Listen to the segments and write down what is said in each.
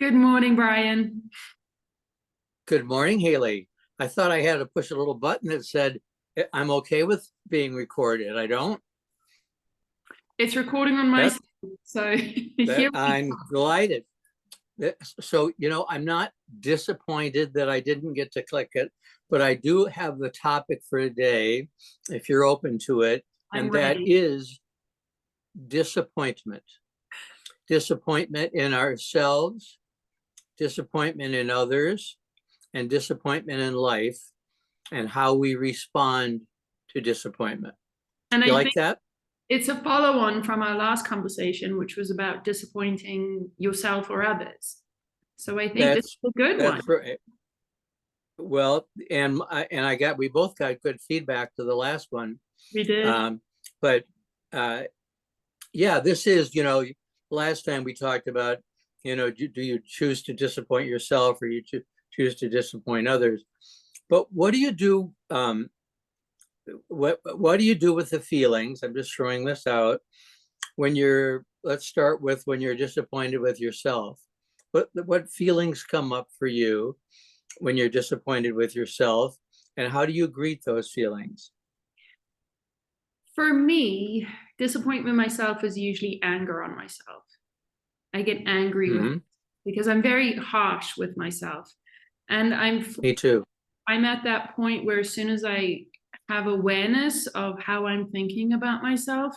Good morning, Brian. Good morning, Haley. I thought I had to push a little button that said I'm okay with being recorded. I don't. It's recording on my That side, so that here we I'm delighted. So, I'm not disappointed that I didn't get to click it, but I do have the topic for today, if you're open to it, I'm and that ready. is disappointment. Disappointment in ourselves, disappointment in others, and disappointment in life, and how we respond to disappointment. And You I like think that? it's a follow-on from our last conversation, which was about disappointing yourself or others. So I think this That's is a good one. that's right. Well, we both got good feedback to the last one. We did. But uh, yeah, this is, last time we talked about, do you choose to disappoint yourself or you choose to disappoint others? But what do you do? What do you do with the feelings? I'm just throwing this out. Let's start with when you're disappointed with yourself. What feelings come up for you when you're disappointed with yourself, and how do you greet those feelings? For me, disappointment myself is usually anger on myself. I get angry with Hmm. because I'm very harsh with myself. And Me too. I'm at that point where as soon as I have awareness of how I'm thinking about myself,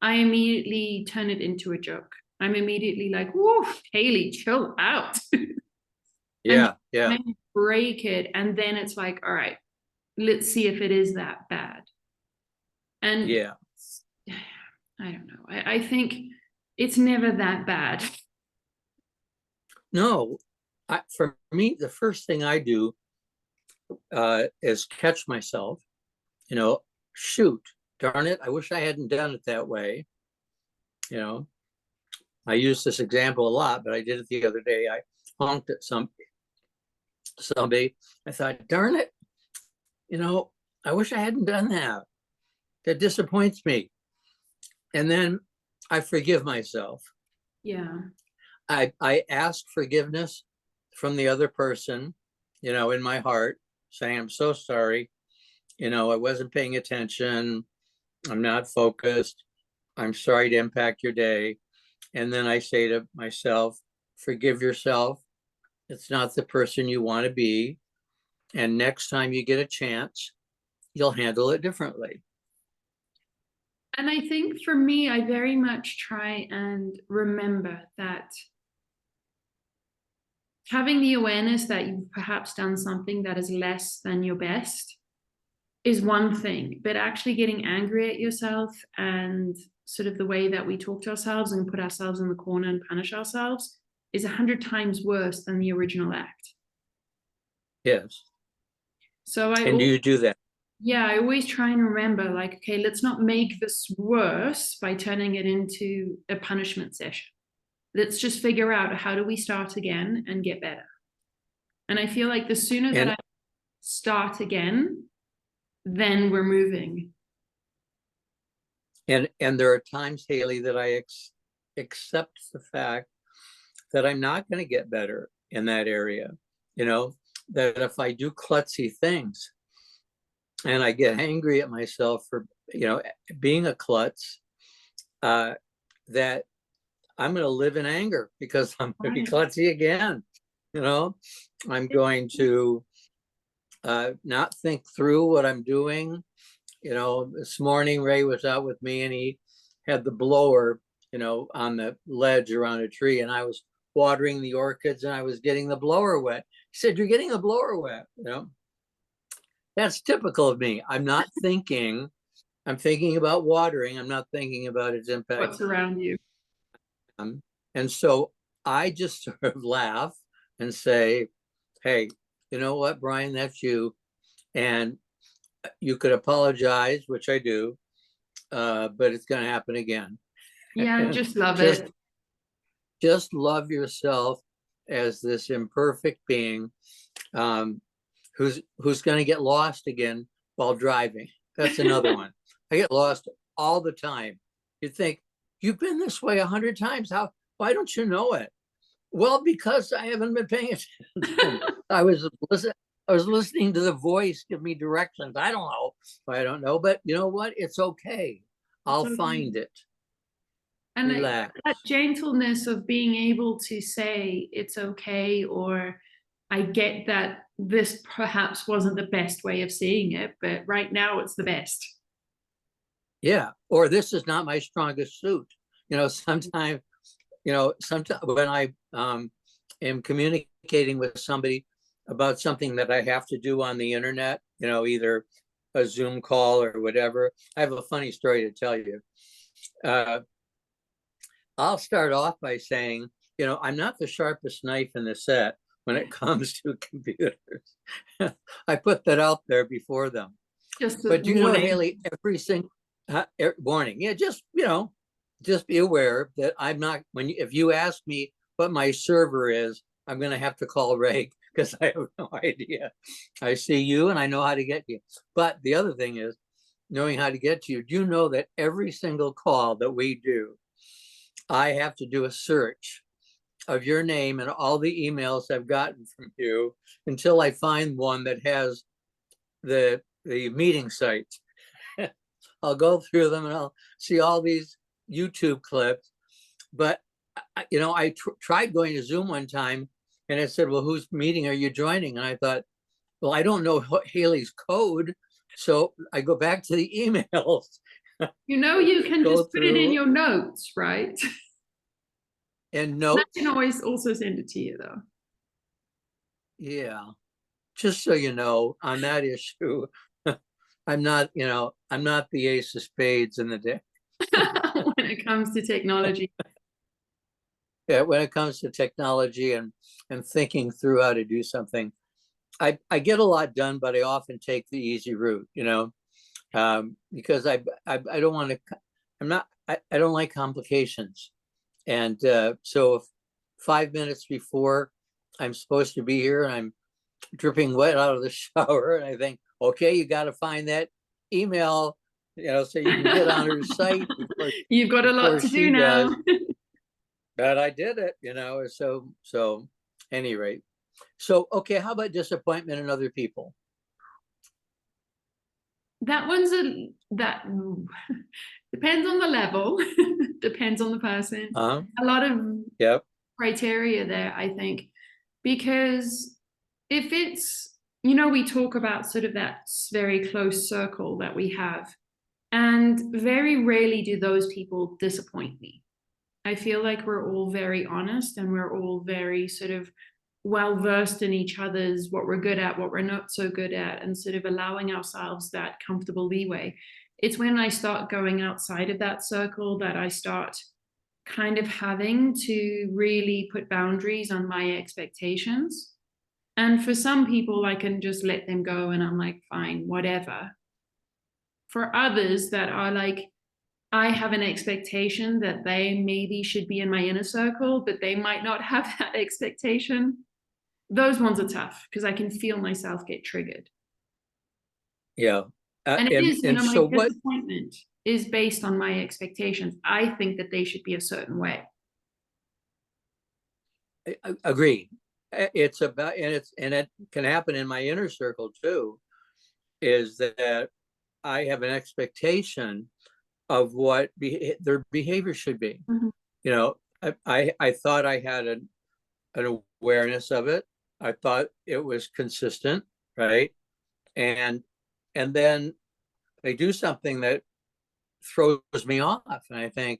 I immediately turn it into a joke. I'm immediately like, whoa, Hayley, chill out. And Yeah, yeah, I break it. And then it's like, all right, let's see if it is that bad. And yeah. I don't know. I think it's never that bad. No, for me, the first thing I do is catch myself. You know, shoot, darn it! I wish I hadn't done it that way. You know, I use this example a lot, but I did it the other day. I honked at somebody. I thought, darn it! You know, I wish I hadn't done that. That disappoints me. And then I forgive myself. Yeah. I ask forgiveness from the other person, in my heart, saying, I'm so sorry. I wasn't paying attention. I'm not focused. I'm sorry to impact your day. And then I say to myself, forgive yourself. It's not the person you want to be. And next time you get a chance, you'll handle it differently. And I think for me, I very much try and remember that having the awareness that you've perhaps done something that is less than your best is one thing, but actually getting angry at yourself and sort of the way that we talk to ourselves and put ourselves in the corner and punish ourselves is 100 times worse than the original act. Yes. So And do you do that? yeah, I always try and remember like, okay, let's not make this worse by turning it into a punishment session. Let's just figure out how do we start again and get better. And I feel like the sooner that And I start again, then we're moving. and there are times, Haley, that I accept the fact that I'm not going to get better in that area. You know, that if I do klutzy things and I get angry at myself for, being a klutz, uh, that I'm going to live in anger because I'm going to be Right. klutzy again. You know, I'm going to not think through what I'm doing. This morning Ray was out with me and he had the blower, on the ledge around a tree, and I was watering the orchids and I was getting the blower wet. He said, "You're getting the blower wet." That's typical of me. I'm thinking about watering. I'm not thinking about its impact. What's around you? And so I just sort of laugh and say, "Hey, you know what, Brian, that's you. And you could apologize," which I do, but it's going to happen again. Yeah, And just love just it. just love yourself as this imperfect being, um, who's going to get lost again while driving. That's another one. I get lost all the time. You think, you've been this way 100 times. Why don't you know it? Well, because I haven't been paying attention. I was listening to the voice give me directions. I don't know, but you know what? It's okay. I'll find it. And Relax. that gentleness of being able to say it's okay, or I get that this perhaps wasn't the best way of seeing it, but right now it's the best. Yeah. Or this is not my strongest suit. Sometimes when I am communicating with somebody about something that I have to do on the internet, either a Zoom call or whatever. I have a funny story to tell you. I'll start off by saying, I'm not the sharpest knife in the set when it comes to computers. I put that out there before them. But do you know, Hayley, every single warning, yeah, just be aware that I'm not, if you ask me what my server is, I'm going to have to call Ray because I have no idea. I see you and I know how to get you. But the other thing is knowing how to get to you. Do you know that every single call that we do, I have to do a search of your name and all the emails I've gotten from you until I find one that has the meeting site. I'll go through them and I'll see all these YouTube clips. But I tried going to Zoom one time and it said, well, whose meeting are you joining? And I thought, well, I don't know Hayley's code. So I go back to the emails. You can just put it in your notes, right? And notes. I can always also send it to you though. Yeah. Just so you know, on that issue, I'm not the ace of spades in the deck. When it comes to technology. Yeah, when it comes to technology and thinking through how to do something, I get a lot done, but I often take the easy route, because I don't want to, I don't like complications. And so if 5 minutes before I'm supposed to be here and I'm dripping wet out of the shower and I think, okay, you got to find that email, so you can get on her site. You've got a lot to do now. But I did it, so any rate. So, okay, how about disappointment in other people? That one's that depends on the level, depends on the person. A lot of criteria there, I think, because if it's, we talk about sort of that very close circle that we have, and very rarely do those people disappoint me. I feel like we're all very honest and we're all very sort of well versed in each other's what we're good at, what we're not so good at, and sort of allowing ourselves that comfortable leeway. It's when I start going outside of that circle that I start kind of having to really put boundaries on my expectations. And for some people, I can just let them go and I'm like, fine, whatever. For others that are like, I have an expectation that they maybe should be in my inner circle, but they might not have that expectation. Those ones are tough because I can feel myself get triggered. Yeah. And it is, my disappointment is based on my expectations. I think that they should be a certain way. Agreed. It's about, and it can happen in my inner circle too, is that I have an expectation of what their behavior should be. Mm-hmm. I thought I had an awareness of it. I thought it was consistent, right? And then they do something that throws me off, and I think,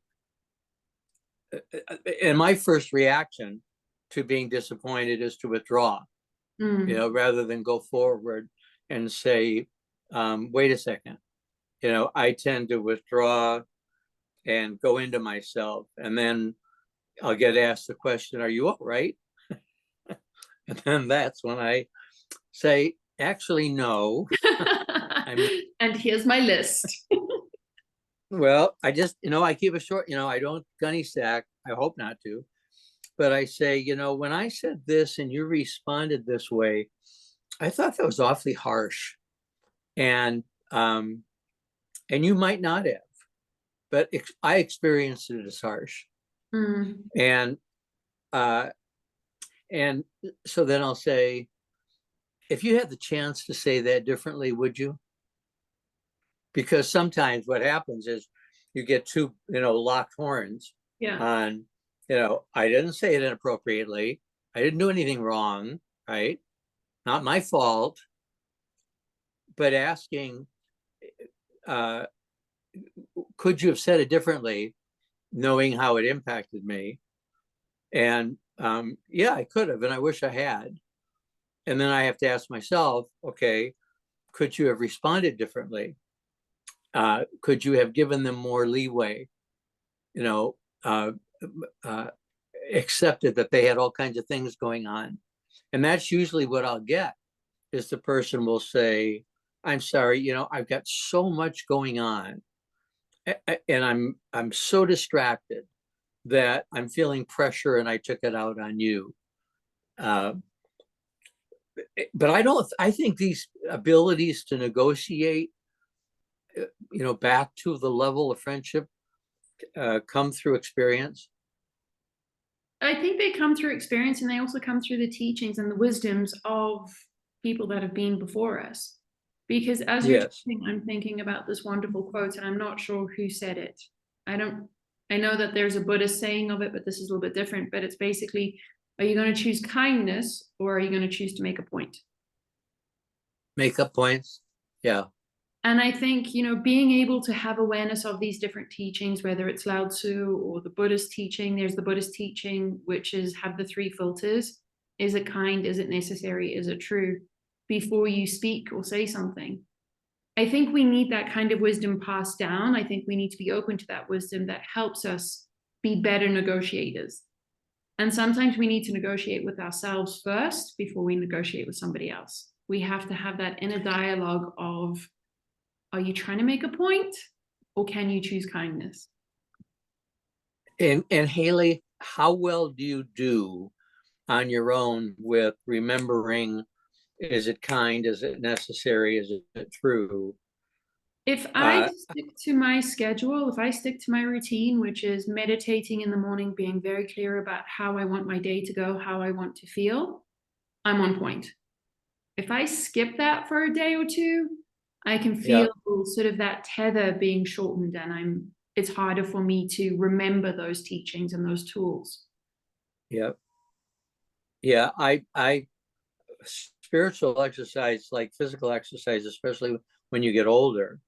and my first reaction to being disappointed is to withdraw, rather than go forward and say, wait a second, I tend to withdraw and go into myself, and then I'll get asked the question, are you all right? And then that's when I say, actually, no. And here's my list. Well, I just, I keep a short, I don't gunny sack. I hope not to. But I say, when I said this and you responded this way, I thought that was awfully harsh. And you might not have, but I experienced it as harsh. Mm. And And so then I'll say, if you had the chance to say that differently, would you? Because sometimes what happens is you get two, locked horns Yeah. on, I didn't say it inappropriately. I didn't do anything wrong, right? Not my fault. But asking, uh, could you have said it differently, knowing how it impacted me? And yeah, I could have, and I wish I had. And then I have to ask myself, okay, could you have responded differently? Could you have given them more leeway? You know, uh, uh, accepted that they had all kinds of things going on. And that's usually what I'll get, is the person will say, I'm sorry, I've got so much going on, and I'm so distracted that I'm feeling pressure and I took it out on you. But I think these abilities to negotiate, back to the level of friendship, come through experience. I think they come through experience, and they also come through the teachings and the wisdoms of people that have been before us. Because as you're Yes. talking, I'm thinking about this wonderful quote, and I'm not sure who said it. I know that there's a Buddhist saying of it, but this is a little bit different. But it's basically, are you going to choose kindness, or are you going to choose to make a point? Make up points. Yeah. And I think, being able to have awareness of these different teachings, whether it's Lao Tzu or the Buddhist teaching, there's the Buddhist teaching, which is have the three filters. Is it kind? Is it necessary? Is it true? Before you speak or say something. I think we need that kind of wisdom passed down. I think we need to be open to that wisdom that helps us be better negotiators. And sometimes we need to negotiate with ourselves first before we negotiate with somebody else. We have to have that inner dialogue of, are you trying to make a point, or can you choose kindness? And Hayley, how well do you do on your own with remembering, is it kind, is it necessary, is it true? If I stick to my schedule, if I stick to my routine, which is meditating in the morning, being very clear about how I want my day to go, how I want to feel, I'm on point. If I skip that for a day or two, I can feel sort of that tether being shortened, and it's harder for me to remember those teachings and those tools. Yep. Yeah, I spiritual exercise, like physical exercise, especially when you get older,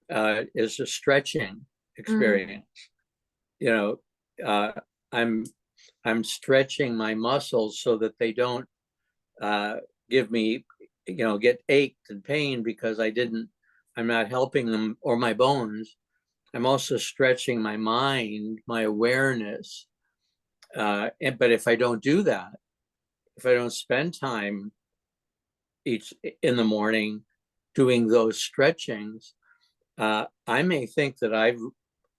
is a stretching experience. I'm stretching my muscles so that they don't give me, get ached and pain because I'm not helping them, or my bones. I'm also stretching my mind, my awareness. But if I don't do that, if I don't spend time in the morning doing those stretchings, I may think that I've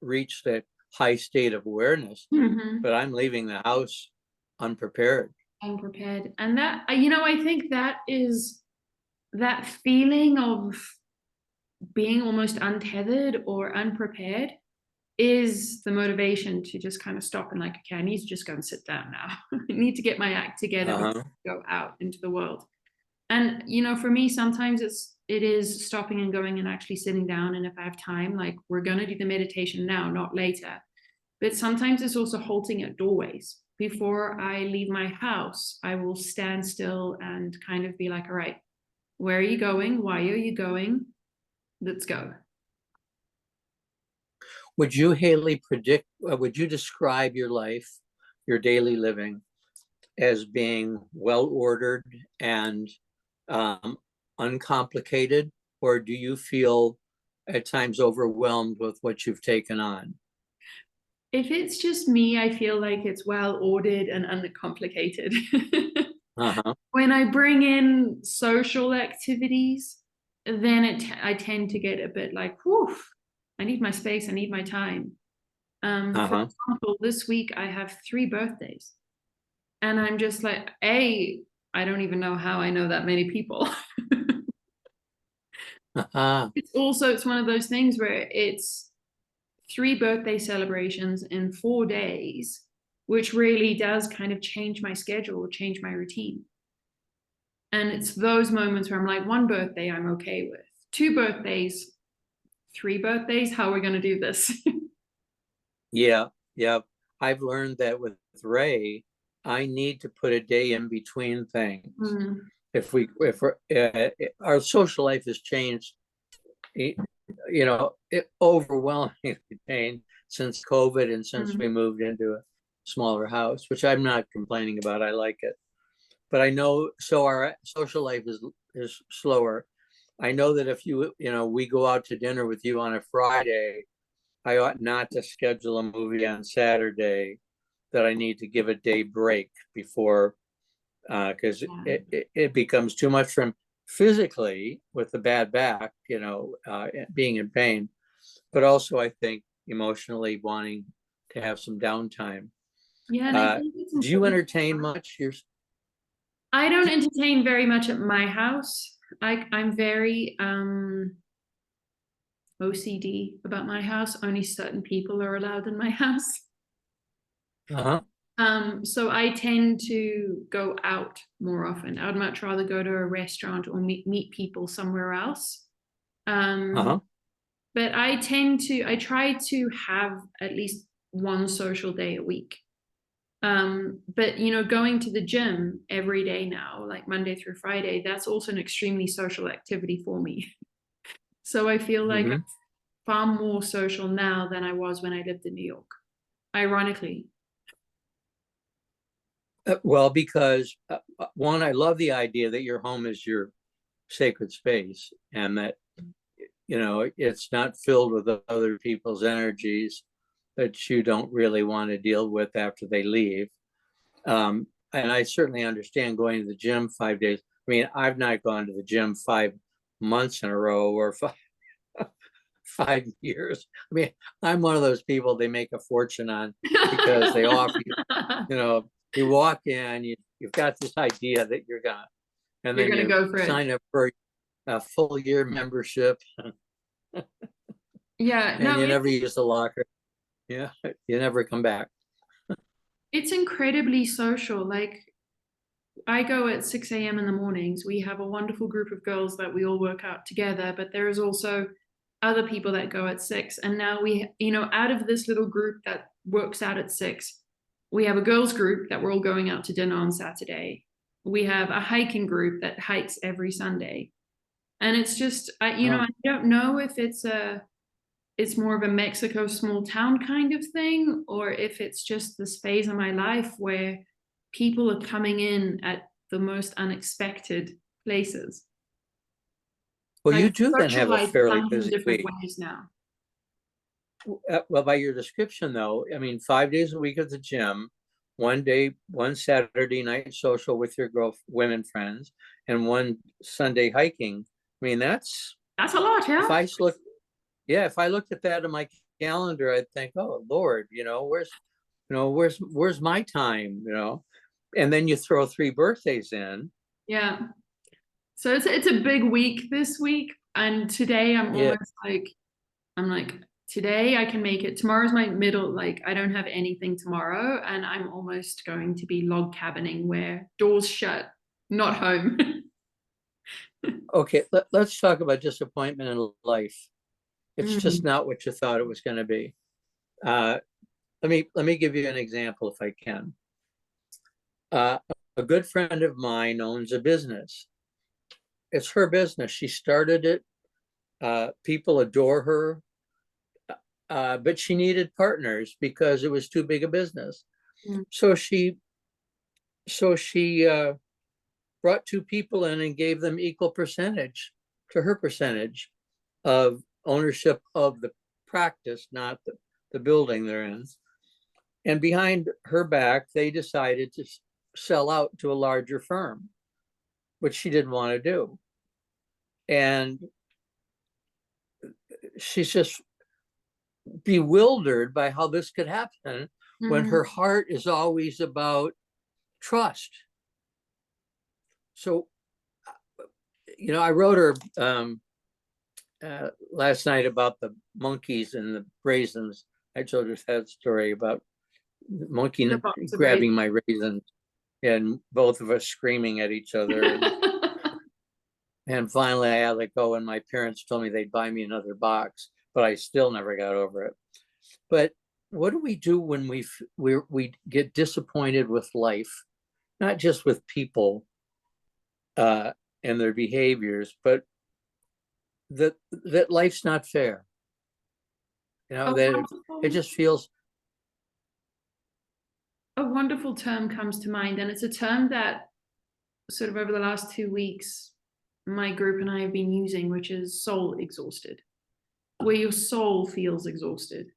reached a high state of awareness, but I'm leaving the house unprepared. Unprepared. And that, I think that is that feeling of being almost untethered or unprepared is the motivation to just kind of stop and like, okay, I need to just go and sit down now. I need to get my act together before I go out into the world. And for me, sometimes it is stopping and going and actually sitting down. And if I have time, like, we're going to do the meditation now, not later. But sometimes it's also halting at doorways. Before I leave my house, I will stand still and kind of be like, all right, where are you going? Why are you going? Let's go. Would you, Hayley, would you describe your life, your daily living, as being well ordered and uncomplicated, or do you feel at times overwhelmed with what you've taken on? If it's just me, I feel like it's well ordered and uncomplicated. When I bring in social activities, then I tend to get a bit like, whew, I need my space, I need my time. For example, this week I have 3 birthdays. And I'm just like, I don't even know how I know that many people. It's one of those things where it's 3 birthday celebrations in 4 days. which really does kind of change my schedule, change my routine. And it's those moments where I'm like, one birthday I'm okay with, 2 birthdays, 3 birthdays, how are we going to do this? Yeah, yeah. I've learned that with Ray, I need to put a day in between things. Mm, If we're, our social life has changed, you know, it overwhelmingly changed since COVID and since we moved into a smaller house, which I'm not complaining about. I like it. But I know, so our social life is slower. I know that if you know, we go out to dinner with you on a Friday, I ought not to schedule a movie on Saturday, that I need to give a day break before, because yeah. it becomes too much from physically with the bad back, you know, being in pain, but also I think emotionally wanting to have some downtime. Yeah, and I think it's Do you important. entertain much? I don't entertain very much at my house. I'm very OCD about my house. Only certain people are allowed in my house. Uh-huh. So I tend to go out more often. I would much rather go to a restaurant or meet people somewhere else. Uh-huh. But I try to have at least one social day a week. But going to the gym every day now, like Monday through Friday, that's also an extremely social activity for me. So I feel like I'm Mm-hmm. far more social now than I was when I lived in New York, ironically. Well, because one, I love the idea that your home is your sacred space, and that, you know, it's not filled with other people's energies that you don't really want to deal with after they leave. And I certainly understand going to the gym 5 days. I mean, I've not gone to the gym 5 months in a row, or 5 years. I mean, I'm one of those people they make a fortune on, because they offer you, you know, you walk in, you've got this idea that you're gonna, and You're then gonna you go for it. sign up for a full year membership, Yeah, and no, you never use the locker. Yeah, you never come back. it's incredibly social. Like I go at 6 a.m. in the mornings. We have a wonderful group of girls that we all work out together, but there is also other people that go at 6. And now out of this little group that works out at 6, we have a girls group that we're all going out to dinner on Saturday. We have a hiking group that hikes every Sunday. And it's just, Oh, I don't know if it's more of a Mexico small town kind of thing, or if it's just this phase of my life where people are coming in at the most unexpected places. well, Like you do then have a socialize fairly comes in busy different week. ways now. Well, by your description, though, I mean, 5 days a week at the gym, one day, one Saturday night social with your women friends, and one Sunday hiking. I mean, that's, That's a lot, if yeah. I look, yeah, if I looked at that in my calendar, I'd think, oh Lord, where's my time, and then you throw 3 birthdays in. Yeah. So it's a big week this week. And today Yeah. I'm like, today I can make it. Tomorrow's my middle, like I don't have anything tomorrow, and I'm almost going to be log cabining where doors shut, not home. Okay, let's talk about disappointment in life. It's just Mm, not what you thought it was going to be. Uh, let me give you an example if I can. Uh, a good friend of mine owns a business. It's her business. She started it. People adore her, but she needed partners because it was too big a business. mm, So she brought 2 people in and gave them equal percentage to her percentage of ownership of the practice, not the building they're in. And behind her back, they decided to sell out to a larger firm, which she didn't want to do. And she's just bewildered by how this could happen when her mm, heart is always about trust. So, I wrote her last night about the monkeys and the raisins. I told her that story about monkey The box of grabbing my raisins, and both of us screaming at each other. And finally I had to go, and my parents told me they'd buy me another box, but I still never got over it. But what do we do when we get disappointed with life, not just with people and their behaviors, but that life's not fair? You know, that it just feels. A wonderful term comes to mind, and it's a term that sort of over the last 2 weeks, my group and I have been using, which is soul exhausted, where your soul feels exhausted.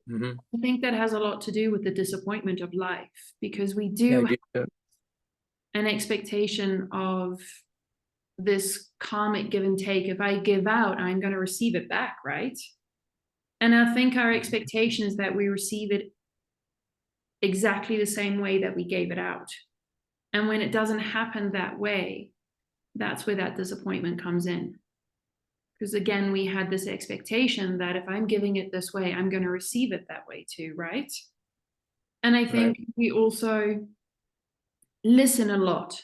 Mm-hmm. I think that has a lot to do with the disappointment of life, because we do have an expectation of this karmic give and take. If I give out, I'm going to receive it back, right? And I think our expectation is that we receive it exactly the same way that we gave it out. And when it doesn't happen that way, that's where that disappointment comes in. Because again, we had this expectation that if I'm giving it this way, I'm going to receive it that way too, right? And I think we also listen a lot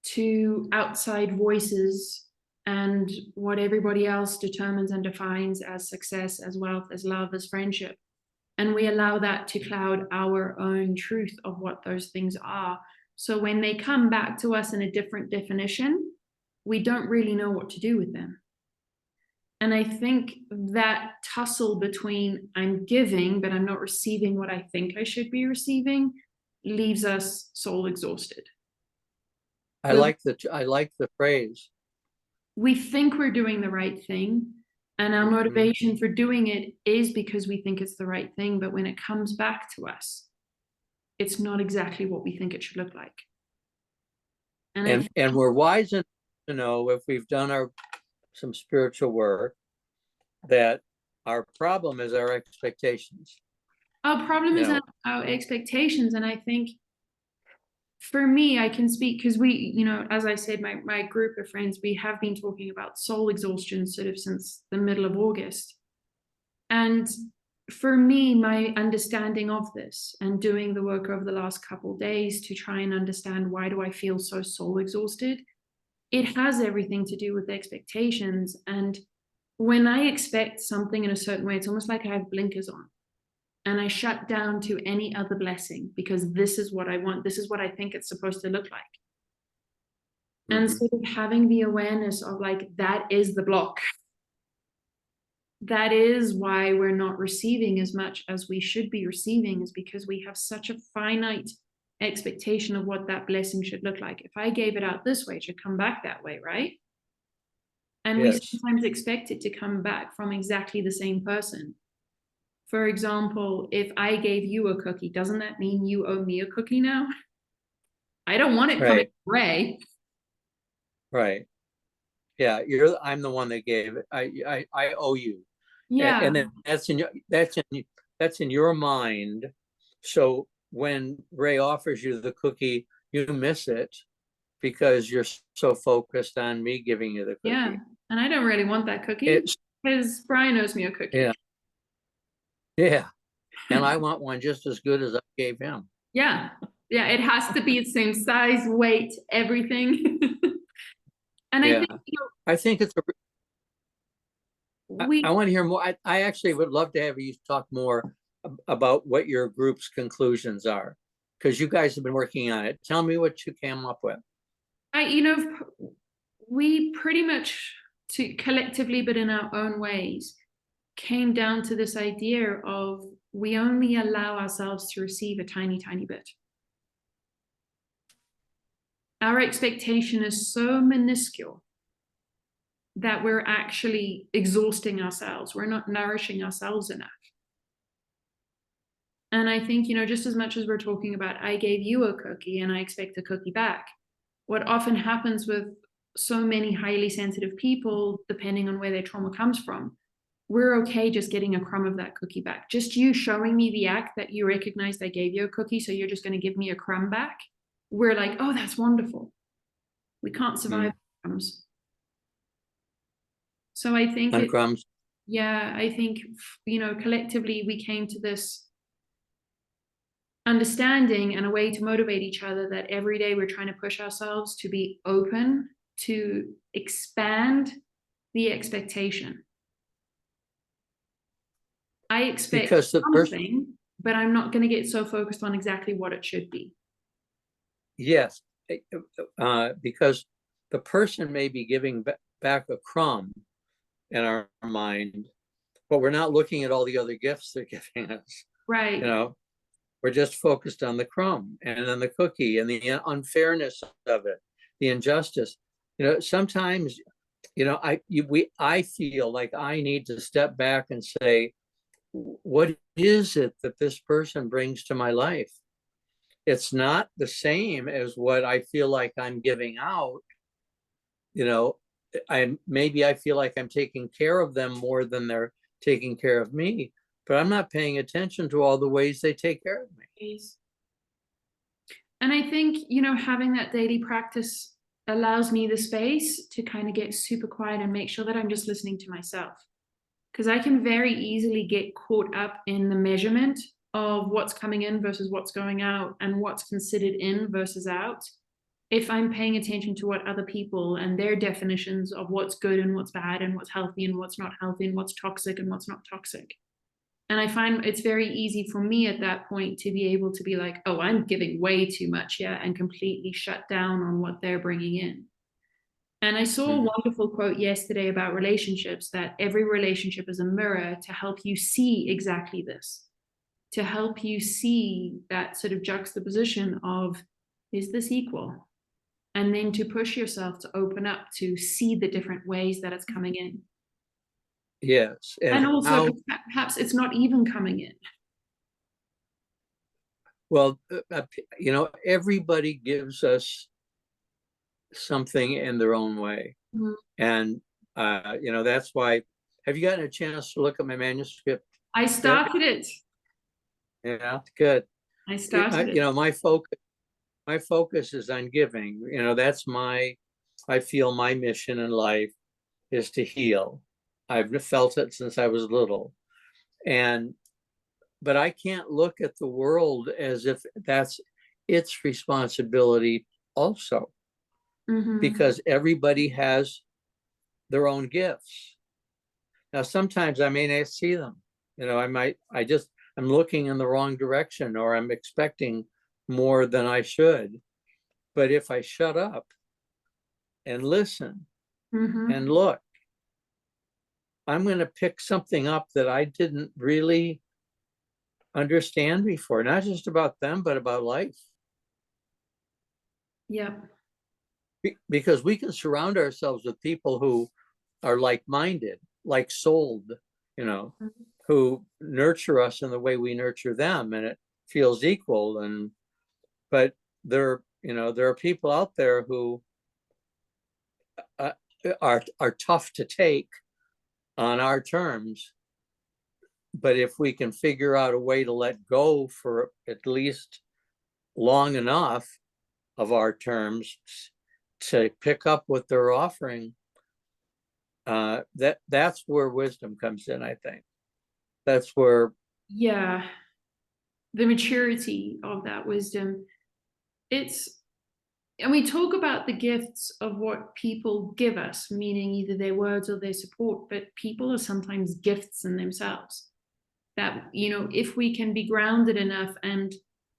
to outside voices and what everybody else determines and defines as success, as wealth, as love, as friendship. And we allow that to cloud our own truth of what those things are. So when they come back to us in a different definition, we don't really know what to do with them. And I think that tussle between I'm giving, but I'm not receiving what I think I should be receiving, leaves us soul exhausted. I like the phrase. We think we're doing the right thing, and our motivation for doing it is because we think it's the right thing. But when it comes back to us, it's not exactly what we think it should look like. And we're wise enough to know, if we've done some spiritual work, that our problem is our expectations. Our problem is our expectations. And I think for me, I can speak because we, as I said, my group of friends, we have been talking about soul exhaustion sort of since the middle of August. And for me, my understanding of this and doing the work over the last couple of days to try and understand why do I feel so soul exhausted, it has everything to do with expectations. And when I expect something in a certain way, it's almost like I have blinkers on. And I shut down to any other blessing because this is what I want. This is what I think it's supposed to look like. And sort of having the awareness of like, that is the block. That is why we're not receiving as much as we should be receiving, is because we have such a finite expectation of what that blessing should look like. If I gave it out this way, it should come back that way, right? And we sometimes expect it to come back from exactly the same person. For example, if I gave you a cookie, doesn't that mean you owe me a cookie now? I don't want it coming gray. Right. Yeah, I'm the one that gave it. I owe you. Yeah. And then that's in your mind. So when Ray offers you the cookie, you miss it because you're so focused on me giving you the cookie. Yeah. And I don't really want that cookie because Brian owes me a cookie. Yeah. Yeah. And I want one just as good as I gave him. Yeah. Yeah. It has to be the same size, weight, everything. And I think it's I want to hear more. I actually would love to have you talk more about what your group's conclusions are, because you guys have been working on it. Tell me what you came up with. We pretty much collectively, but in our own ways, came down to this idea of we only allow ourselves to receive a tiny, tiny bit. Our expectation is so minuscule that we're actually exhausting ourselves. We're not nourishing ourselves enough. And I think, just as much as we're talking about, I gave you a cookie and I expect a cookie back, what often happens with so many highly sensitive people, depending on where their trauma comes from, we're okay just getting a crumb of that cookie back. Just you showing me the act that you recognized I gave you a cookie, so you're just going to give me a crumb back. We're like, oh, that's wonderful. We can't survive crumbs. So I think crumbs. Yeah, I think, collectively we came to this understanding and a way to motivate each other that every day we're trying to push ourselves to be open, to expand the expectation. I expect Because the person, something, but I'm not going to get so focused on exactly what it should be. yes, because the person may be giving back a crumb in our mind, but we're not looking at all the other gifts they're giving us. Right. You know, we're just focused on the crumb and on the cookie and the unfairness of it, the injustice. You know, sometimes, you know, I feel like I need to step back and say, what is it that this person brings to my life? It's not the same as what I feel like I'm giving out. You know, maybe I feel like I'm taking care of them more than they're taking care of me, but I'm not paying attention to all the ways they take care of me. And I think, you know, having that daily practice allows me the space to kind of get super quiet and make sure that I'm just listening to myself. Because I can very easily get caught up in the measurement of what's coming in versus what's going out and what's considered in versus out. If I'm paying attention to what other people and their definitions of what's good and what's bad and what's healthy and what's not healthy and what's toxic and what's not toxic. And I find it's very easy for me at that point to be able to be like, oh, I'm giving way too much here, and completely shut down on what they're bringing in. And I saw a wonderful quote yesterday about relationships, that every relationship is a mirror to help you see exactly this, to help you see that sort of juxtaposition of, is this equal? And then to push yourself to open up to see the different ways that it's coming in. Yes. And also, how, perhaps it's not even coming in. well, you know, everybody gives us something in their own way. Mhm. And, you know, that's why, have you gotten a chance to look at my manuscript? I started it. Yeah, good. I started You it. know, my focus is on giving. You know, I feel my mission in life is to heal. I've felt it since I was little. But I can't look at the world as if that's its responsibility also, because everybody has their own gifts. Now, sometimes I may not see them. You know, I'm looking in the wrong direction, or I'm expecting more than I should. But if I shut up and listen and look, I'm going to pick something up that I didn't really understand before, not just about them, but about life. Yeah. Because we can surround ourselves with people who are like-minded, like-souled, you know, who nurture us in the way we nurture them, and it feels equal. But there are people out there who are tough to take on our terms. But if we can figure out a way to let go for at least long enough of our terms to pick up what they're offering, that's where wisdom comes in, I think. That's where, Yeah. The maturity of that wisdom. And we talk about the gifts of what people give us, meaning either their words or their support, but people are sometimes gifts in themselves. That, you know, if we can be grounded enough and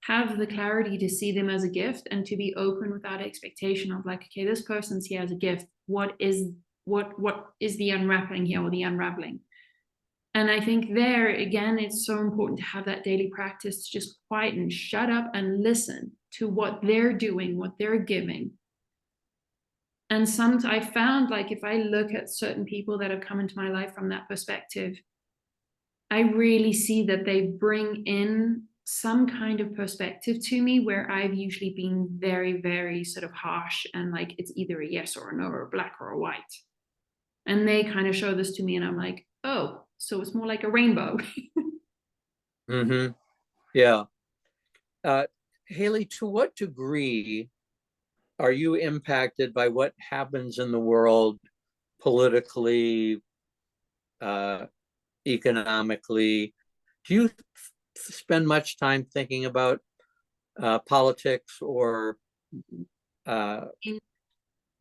have the clarity to see them as a gift and to be open without expectation of like, okay, this person's here as a gift. What is the unwrapping here, or the unraveling? And I think there again, it's so important to have that daily practice to just quiet and shut up and listen to what they're doing, what they're giving. And sometimes I found, like, if I look at certain people that have come into my life from that perspective, I really see that they bring in some kind of perspective to me where I've usually been very, very sort of harsh and like it's either a yes or a no, or a black or a white. And they kind of show this to me, and I'm like, oh, so it's more like a rainbow. yeah. Hayley, to what degree are you impacted by what happens in the world politically, economically? Do you spend much time thinking about politics or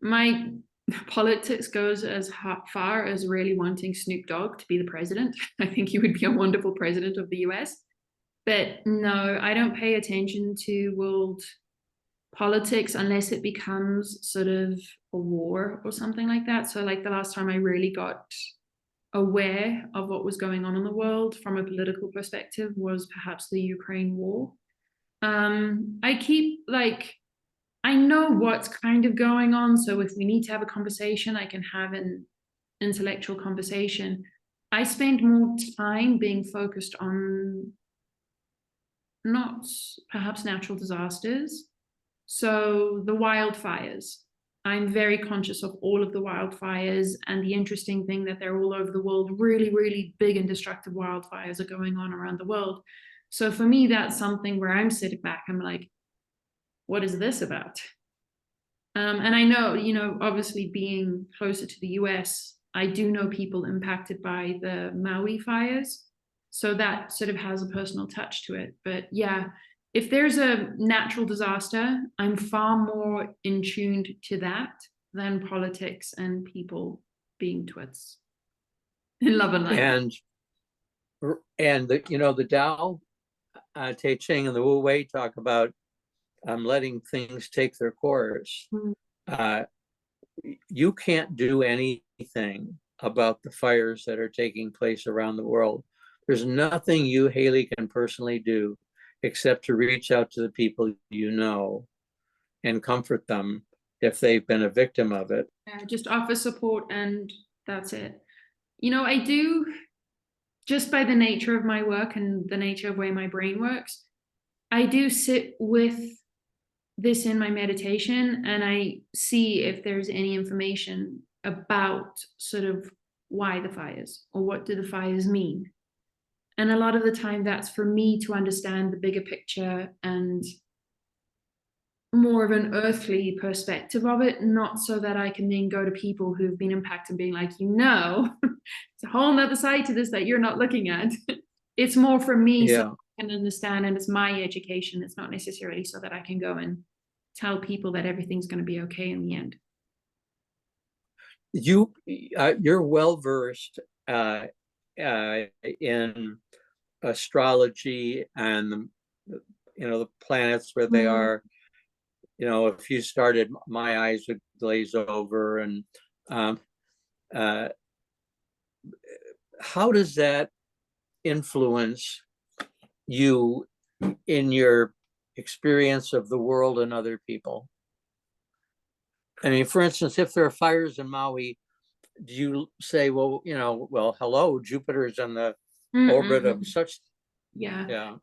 My politics goes as far as really wanting Snoop Dogg to be the president. I think he would be a wonderful president of the US. But no, I don't pay attention to world politics unless it becomes sort of a war or something like that. So, like the last time I really got aware of what was going on in the world from a political perspective was perhaps the Ukraine war. I keep like, I know what's kind of going on. So if we need to have a conversation, I can have an intellectual conversation. I spend more time being focused on not perhaps natural disasters. So the wildfires. I'm very conscious of all of the wildfires, and the interesting thing that they're all over the world. Really, really big and destructive wildfires are going on around the world. So for me, that's something where I'm sitting back, I'm like, what is this about? And I know, obviously being closer to the US, I do know people impacted by the Maui fires. So that sort of has a personal touch to it. But yeah, if there's a natural disaster, I'm far more in tuned to that than politics and people being twits in love and light. And the Tao Te Ching and the Wu Wei talk about letting things take their course. You can't do anything about the fires that are taking place around the world. There's nothing you, Hayley, can personally do except to reach out to the people you know and comfort them if they've been a victim of it. Yeah, just offer support, and that's it. I do, just by the nature of my work and the nature of the way my brain works, I do sit with this in my meditation, and I see if there's any information about sort of why the fires, or what do the fires mean. And a lot of the time that's for me to understand the bigger picture and more of an earthly perspective of it, not so that I can then go to people who've been impacted and being like, it's a whole nother side to this that you're not looking at. It's more for me so I can understand, and it's my education. It's not necessarily so that I can go and tell people that everything's going to be okay in the end. You're well versed in astrology and the planets where they are. If you started, my eyes would glaze over. And how does that influence you in your experience of the world and other people? I mean, for instance, if there are fires in Maui, do you say, well, hello, Jupiter is on the orbit of such? Yeah.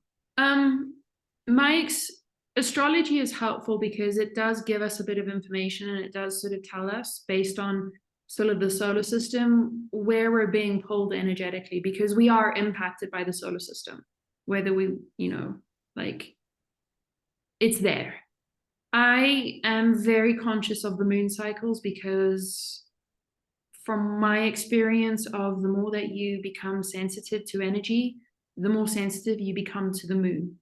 Astrology is helpful because it does give us a bit of information, and it does sort of tell us, based on sort of the solar system, where we're being pulled energetically, because we are impacted by the solar system, whether we, it's there. I am very conscious of the moon cycles, because from my experience of the more that you become sensitive to energy, the more sensitive you become to the moon.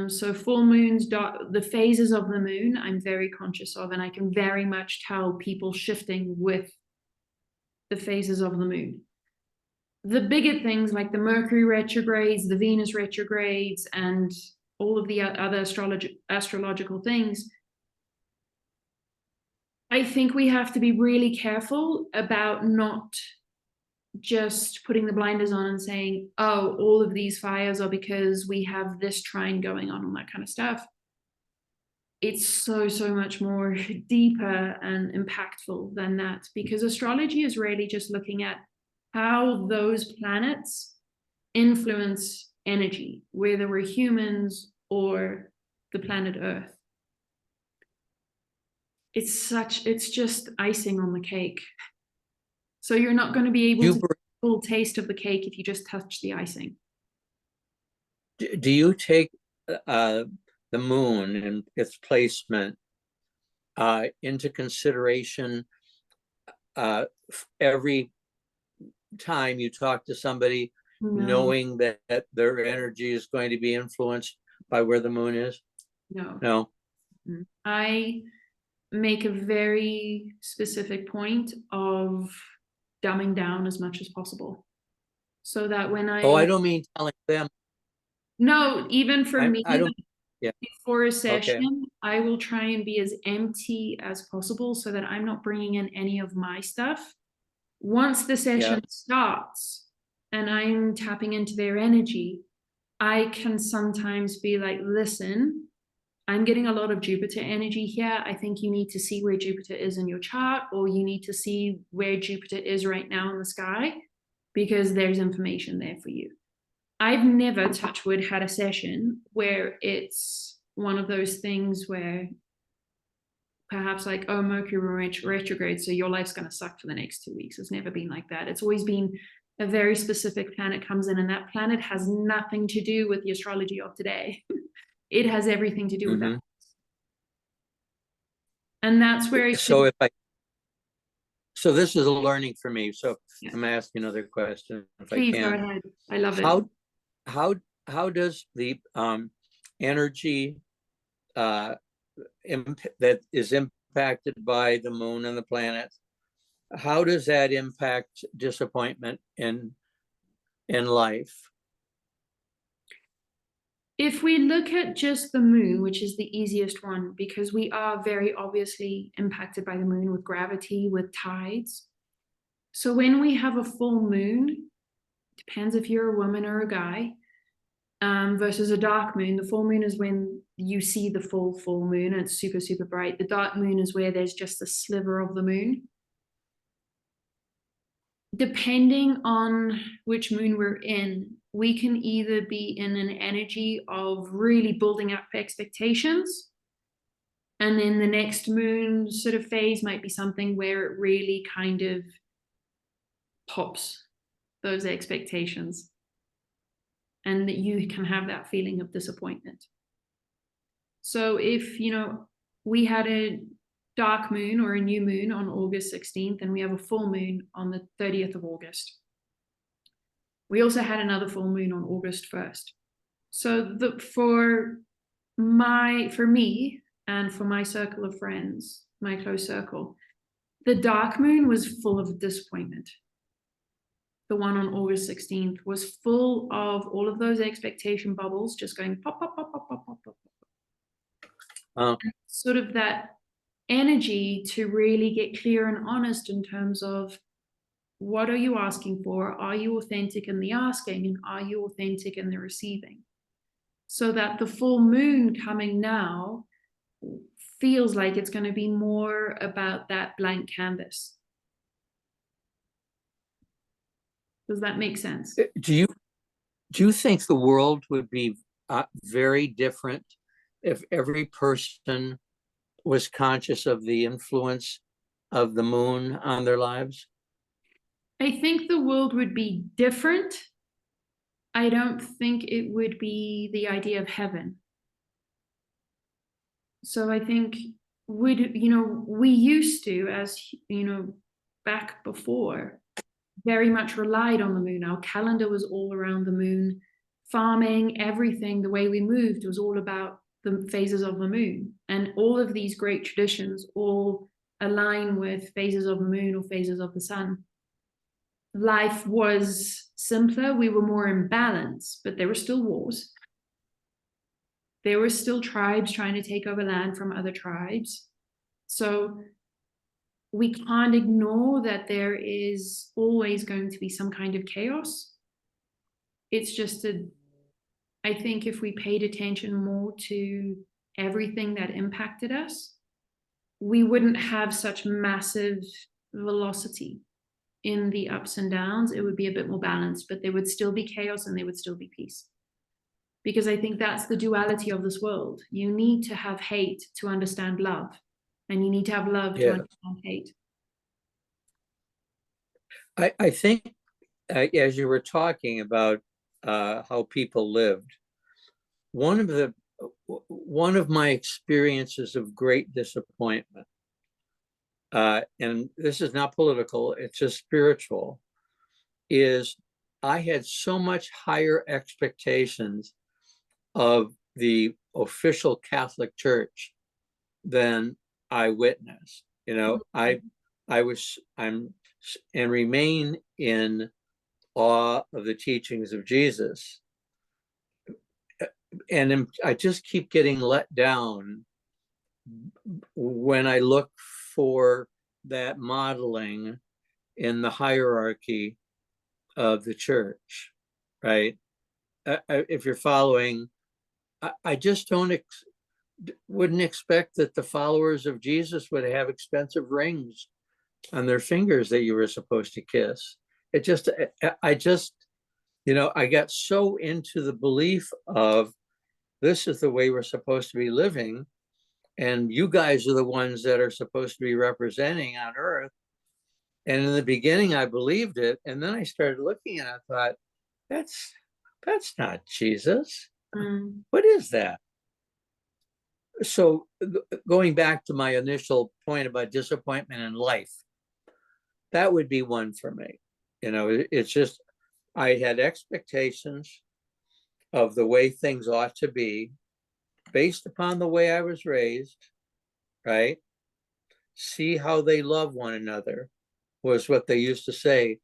So full moons, the phases of the moon, I'm very conscious of, and I can very much tell people shifting with the phases of the moon. The bigger things like the Mercury retrogrades, the Venus retrogrades, and all of the other astrological things, I think we have to be really careful about not just putting the blinders on and saying, oh, all of these fires are because we have this trine going on and that kind of stuff. It's so much more deeper and impactful than that, because astrology is really just looking at how those planets influence energy, whether we're humans or the planet Earth. It's just icing on the cake. So you're not going to be able to get a full taste of the cake if you just touch the icing. Do you take the moon and its placement into consideration every time you talk to somebody, knowing that their energy is going to be influenced by where the moon is? No. No. I make a very specific point of dumbing down as much as possible. So that when Oh, I I, don't mean telling them. no, even for me, I don't. Yeah. before a Okay. session, I will try and be as empty as possible so that I'm not bringing in any of my stuff. Once the Yeah. session starts and I'm tapping into their energy, I can sometimes be like, listen, I'm getting a lot of Jupiter energy here. I think you need to see where Jupiter is in your chart, or you need to see where Jupiter is right now in the sky, because there's information there for you. I've never, touch wood, had a session where it's one of those things where perhaps like, oh, Mercury retrograde, so your life's going to suck for the next 2 weeks. It's never been like that. It's always been a very specific planet comes in, and that planet has nothing to do with the astrology of today. It has everything to do with that. Mhm. And that's where I So think, if I, so this is a learning for me. So yeah, I'm gonna ask you another question if I please go can. ahead. I love it. How, how, how does the energy that is impacted by the moon and the planets, how does that impact disappointment in life? If we look at just the moon, which is the easiest one, because we are very obviously impacted by the moon with gravity, with tides. So when we have a full moon, depends if you're a woman or a guy, versus a dark moon. The full moon is when you see the full moon and it's super, super bright. The dark moon is where there's just a sliver of the moon. Depending on which moon we're in, we can either be in an energy of really building up expectations, and then the next moon sort of phase might be something where it really kind of pops those expectations, and that you can have that feeling of disappointment. So if, we had a dark moon or a new moon on August 16th, and we have a full moon on the 30th of August. We also had another full moon on August 1st. So for me and for my circle of friends, my close circle, the dark moon was full of disappointment. The one on August 16th was full of all of those expectation bubbles just going pop, pop, pop, pop, pop, pop, pop. Sort of that energy to really get clear and honest in terms of, what are you asking for? Are you authentic in the asking, and are you authentic in the receiving? So that the full moon coming now feels like it's going to be more about that blank canvas. Does that make sense? Do you think the world would be very different if every person was conscious of the influence of the moon on their lives? I think the world would be different. I don't think it would be the idea of heaven. So I think we used to, as back before, very much relied on the moon. Our calendar was all around the moon. Farming, everything, the way we moved was all about the phases of the moon. And all of these great traditions all align with phases of the moon or phases of the sun. Life was simpler. We were more in balance, but there were still wars. There were still tribes trying to take over land from other tribes. So we can't ignore that there is always going to be some kind of chaos. It's just I think if we paid attention more to everything that impacted us, we wouldn't have such massive velocity in the ups and downs. It would be a bit more balanced, but there would still be chaos and there would still be peace. Because I think that's the duality of this world. You need to have hate to understand love, and you need to have love to understand hate. I think as you were talking about how people lived, one of my experiences of great disappointment, and this is not political, it's just spiritual, is I had so much higher expectations of the official Catholic church than I witnessed. You know, I'm and remain in awe of the teachings of Jesus. And I just keep getting let down when I look for that modeling in the hierarchy of the church, right? If you're following, I just wouldn't expect that the followers of Jesus would have expensive rings on their fingers that you were supposed to kiss. I just, you know, I got so into the belief of this is the way we're supposed to be living, and you guys are the ones that are supposed to be representing on earth. And in the beginning, I believed it, and then I started looking and I thought, that's not Jesus. What is that? So going back to my initial point about disappointment in life, that would be one for me. You know, it's just, I had expectations of the way things ought to be based upon the way I was raised, right? See how they love one another was what they used to say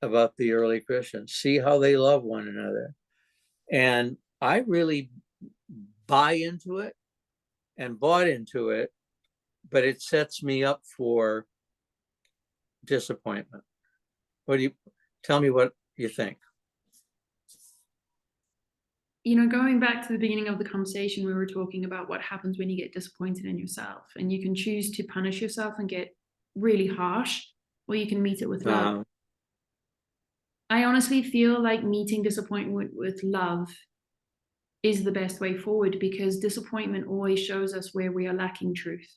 about the early Christians. See how they love one another. And I really buy into it and bought into it, but it sets me up for disappointment. Tell me what you think? You know, going back to the beginning of the conversation, we were talking about what happens when you get disappointed in yourself, and you can choose to punish yourself and get really harsh, or you can meet it with love. I honestly feel like meeting disappointment with love is the best way forward, because disappointment always shows us where we are lacking truth,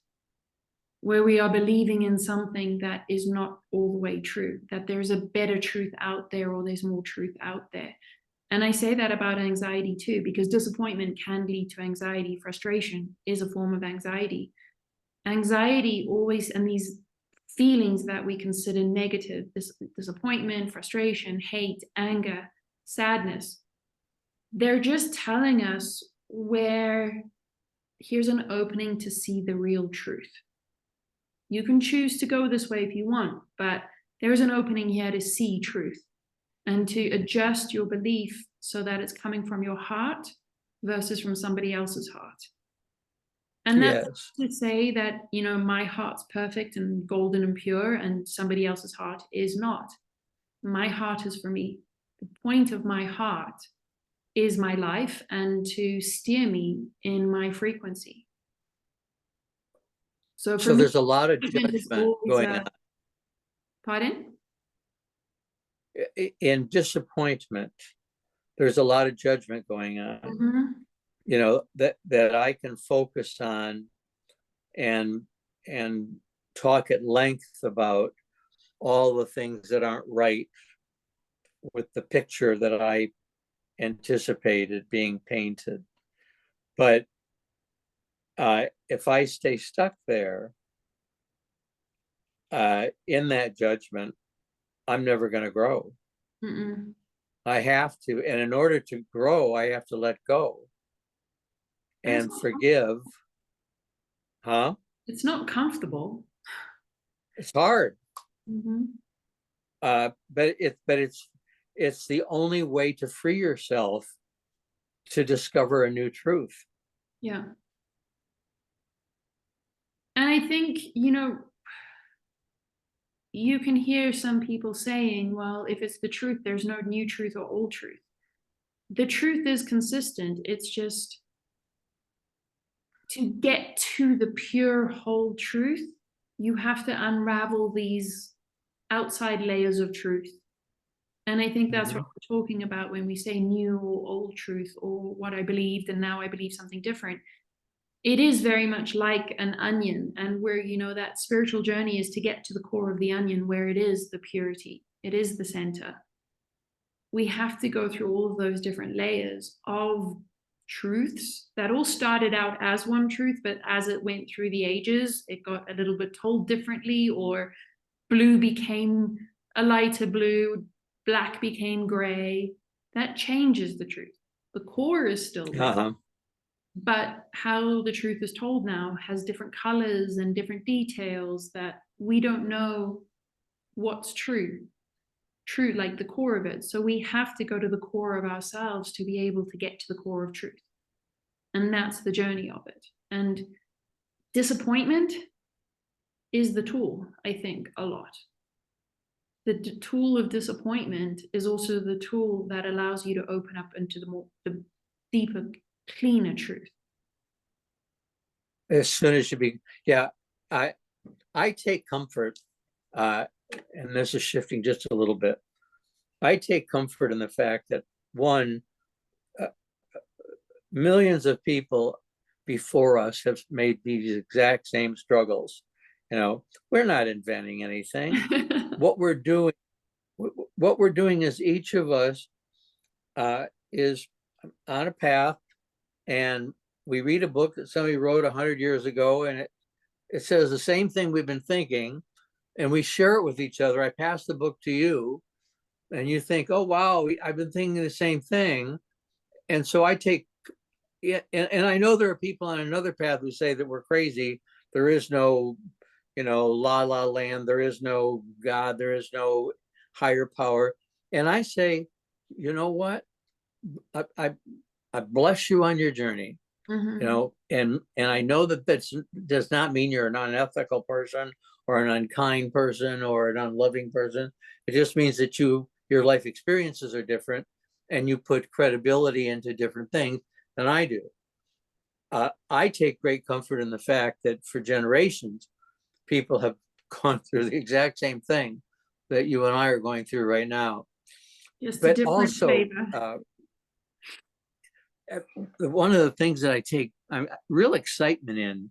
where we are believing in something that is not all the way true, that there's a better truth out there, or there's more truth out there. And I say that about anxiety too, because disappointment can lead to anxiety. Frustration is a form of anxiety. Anxiety always, and these feelings that we consider negative, this disappointment, frustration, hate, anger, sadness, they're just telling us where here's an opening to see the real truth. You can choose to go this way if you want, but there's an opening here to see truth and to adjust your belief so that it's coming from your heart versus from somebody else's heart. And that's to say that, you know, my heart's perfect and golden and pure, and somebody else's heart is not. My heart is for me. The point of my heart is my life and to steer me in my frequency. So there's a lot of judgment going on. Pardon? In disappointment, there's a lot of judgment going on. Mm-hmm. You know, that I can focus on and talk at length about all the things that aren't right with the picture that I anticipated being painted. But if I stay stuck there in that judgment, I'm never going to grow. Mm-mm. I have to, and in order to grow, I have to let go and forgive. Huh? It's not comfortable. It's hard. Mm-hmm. But it's the only way to free yourself to discover a new truth. Yeah. And I think, you know, you can hear some people saying, well, if it's the truth, there's no new truth or old truth. The truth is consistent. It's just to get to the pure whole truth, you have to unravel these outside layers of truth. And I think that's what we're talking about when we say new or old truth, or what I believed and now I believe something different. It is very much like an onion, and where, you know, that spiritual journey is to get to the core of the onion, where it is the purity, it is the center. We have to go through all of those different layers of truths that all started out as one truth, but as it went through the ages, it got a little bit told differently, or blue became a lighter blue, black became gray. That changes the truth. The core is still there. But how the truth is told now has different colors and different details that we don't know what's true, like the core of it. So we have to go to the core of ourselves to be able to get to the core of truth. And that's the journey of it. And disappointment is the tool, I think, a lot. The tool of disappointment is also the tool that allows you to open up into the deeper, cleaner truth. As soon as you be, yeah, I take comfort, and this is shifting just a little bit. I take comfort in the fact that one, millions of people before us have made these exact same struggles. We're not inventing anything. What we're doing is each of us is on a path, and we read a book that somebody wrote 100 years ago, and it says the same thing we've been thinking, and we share it with each other. I pass the book to you, and you think, oh, wow, I've been thinking the same thing. And so I take, and I know there are people on another path who say that we're crazy. There is no, la la land. There is no God. There is no higher power. And I say, you know what? I bless you on your journey. And I know that does not mean you're an unethical person or an unkind person or an unloving person. It just means that your life experiences are different, and you put credibility into different things than I do. I take great comfort in the fact that for generations, people have gone through the exact same thing that you and I are going through right now. Just but a different also, flavor. One of the things that I take real excitement in,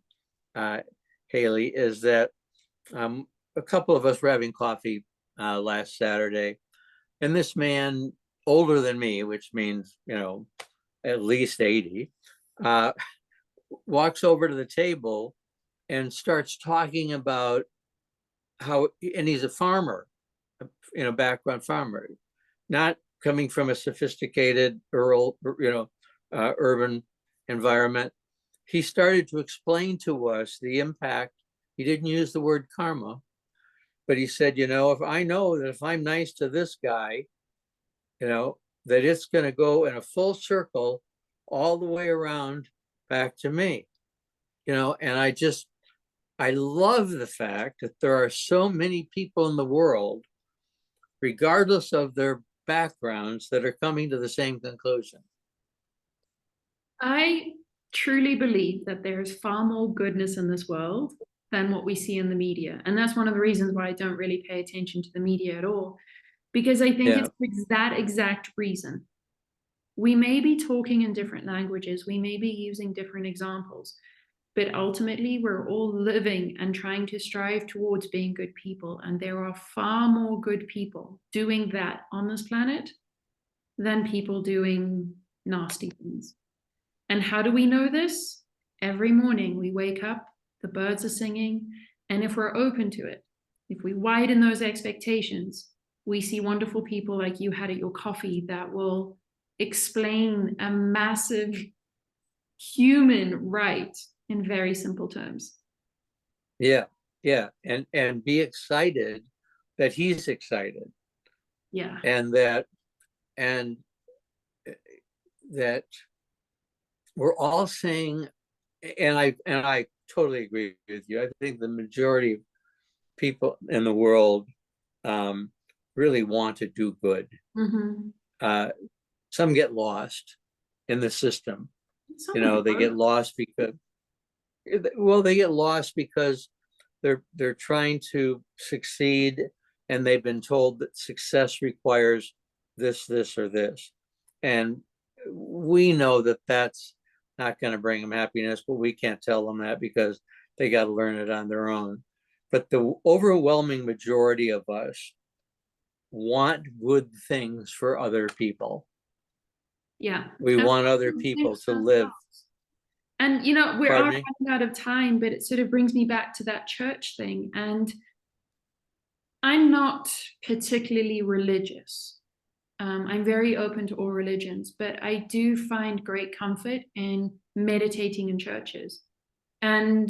Hayley, is that a couple of us were having coffee last Saturday, and this man, older than me, which means, at least 80, walks over to the table and starts talking about how, and he's a farmer, background farmer, not coming from a sophisticated rural, urban environment. He started to explain to us the impact. He didn't use the word karma, but he said, if I know that if I'm nice to this guy, that it's going to go in a full circle all the way around back to me, and I love the fact that there are so many people in the world, regardless of their backgrounds, that are coming to the same conclusion. I truly believe that there's far more goodness in this world than what we see in the media. And that's one of the reasons why I don't really pay attention to the media at all, because I think it's that exact reason. We may be talking in different languages, we may be using different examples, but ultimately we're all living and trying to strive towards being good people. And there are far more good people doing that on this planet than people doing nasty things. And how do we know this? Every morning we wake up, the birds are singing, and if we're open to it, if we widen those expectations, we see wonderful people like you had at your coffee that will explain a massive human right in very simple terms. Yeah. And be excited that he's excited. Yeah. And that we're all saying, and I totally agree with you. I think the majority of people in the world really want to do good. Some get lost in the system. They get lost because they're trying to succeed, and they've been told that success requires this, or this. And we know that that's not going to bring them happiness, but we can't tell them that because they got to learn it on their own. But the overwhelming majority of us want good things for other people. Yeah. We want other people to live. And, we're running out of time, but it sort of brings me back to that church thing. And I'm not particularly religious. I'm very open to all religions, but I do find great comfort in meditating in churches. And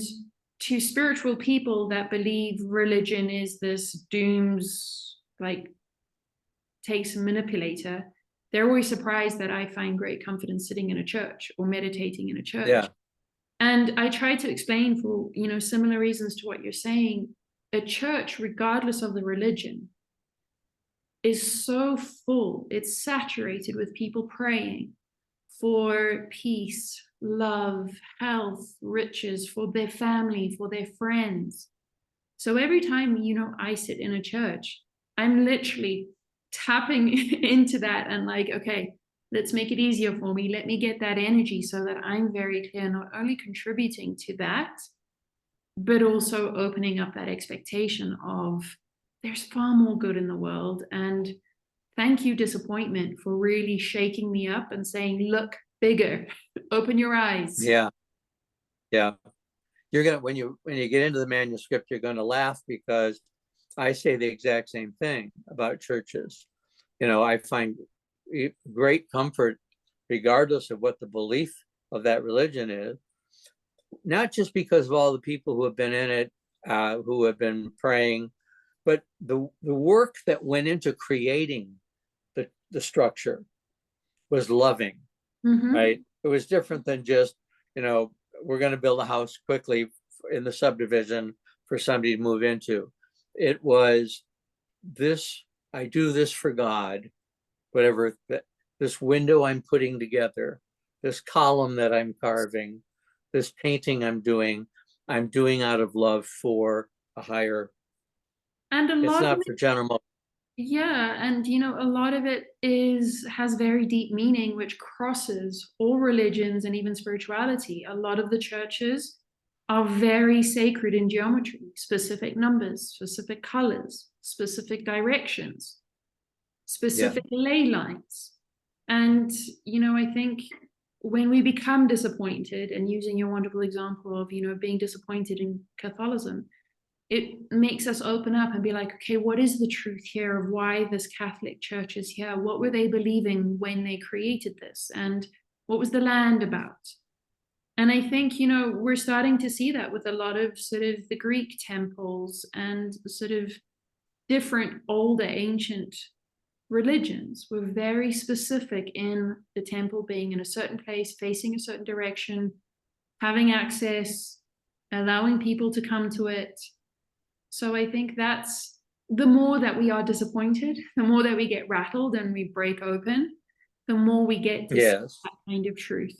to spiritual people that believe religion is this dooms, like, takes a manipulator, they're always surprised that I find great comfort in sitting in a church or meditating in a church. Yeah. And I try to explain, for similar reasons to what you're saying, a church, regardless of the religion, is so full, it's saturated with people praying for peace, love, health, riches, for their family, for their friends. So every time, I sit in a church, I'm literally tapping into that and like, okay, let's make it easier for me. Let me get that energy so that I'm very clear, not only contributing to that, but also opening up that expectation of there's far more good in the world. And thank you, disappointment, for really shaking me up and saying, look bigger, open your eyes. Yeah. Yeah. You're gonna, when you get into the manuscript, you're gonna laugh, because I say the exact same thing about churches. I find great comfort, regardless of what the belief of that religion is, not just because of all the people who have been in it, who have been praying, but the work that went into creating the structure was loving, right? It was different than just, we're going to build a house quickly in the subdivision for somebody to move into. It was this, I do this for God, whatever, this window I'm putting together, this column that I'm carving, this painting I'm doing out of love for a higher, and it's not for general. Yeah, and a lot of it has very deep meaning, which crosses all religions and even spirituality. A lot of the churches are very sacred in geometry, specific numbers, specific colors, specific directions, specific ley lines. And I think when we become disappointed, and using your wonderful example of being disappointed in Catholicism, it makes us open up and be like, okay, what is the truth here of why this Catholic Church is here? What were they believing when they created this? And what was the land about? And I think, we're starting to see that with a lot of sort of the Greek temples and sort of different older ancient religions were very specific in the temple being in a certain place, facing a certain direction, having access, allowing people to come to it. So I think that's the more that we are disappointed, the more that we get rattled and we break open, the more we get to see that kind of truth.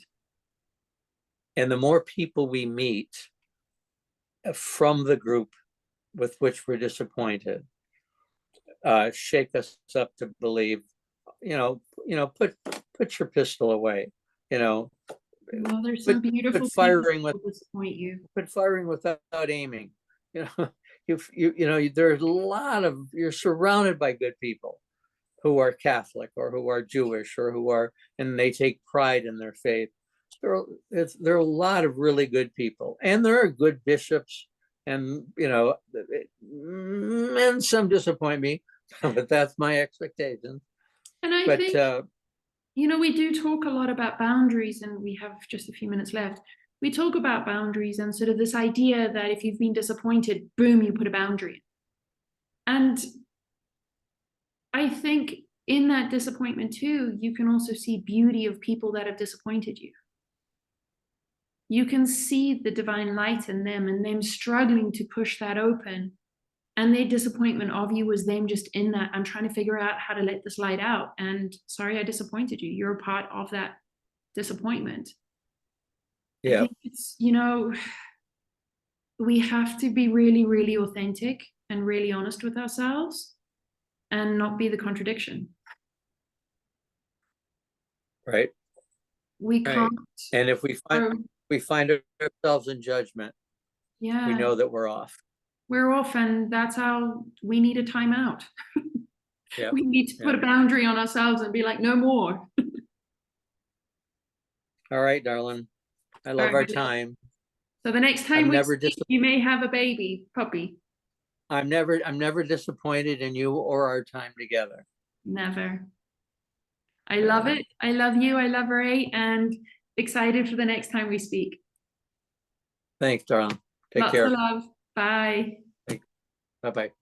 And the more people we meet from the group with which we're disappointed, shake us up to believe, put your pistol away, Well, there's some beautiful put firing people who disappoint you. Put firing without aiming. There's a lot of, you're surrounded by good people who are Catholic or who are Jewish or who are, and they take pride in their faith. There are a lot of really good people, and there are good bishops, and and some disappoint me, but that's my expectation. And I think, we do talk a lot about boundaries, and we have just a few minutes left. We talk about boundaries and sort of this idea that if you've been disappointed, boom, you put a boundary in. And I think in that disappointment too, you can also see beauty of people that have disappointed you. You can see the divine light in them and them struggling to push that open. And their disappointment of you was them just in that, I'm trying to figure out how to let this light out. And sorry, I disappointed you. You're a part of that disappointment. Yeah. I think it's, we have to be really, really authentic and really honest with ourselves and not be the contradiction. Right. We can't. And if we find ourselves in judgment, we know that we're off. We're off, and that's how we need a timeout. We need to put a boundary on ourselves and be like, no more. All right, darling. I love our time. So the next time we speak, you may have a puppy. I'm never disappointed in you or our time together. Never. I love it. I love you. I love Ray. And excited for the next time we speak. Thanks, darling. Take Lots care. of love. Bye. Bye-bye.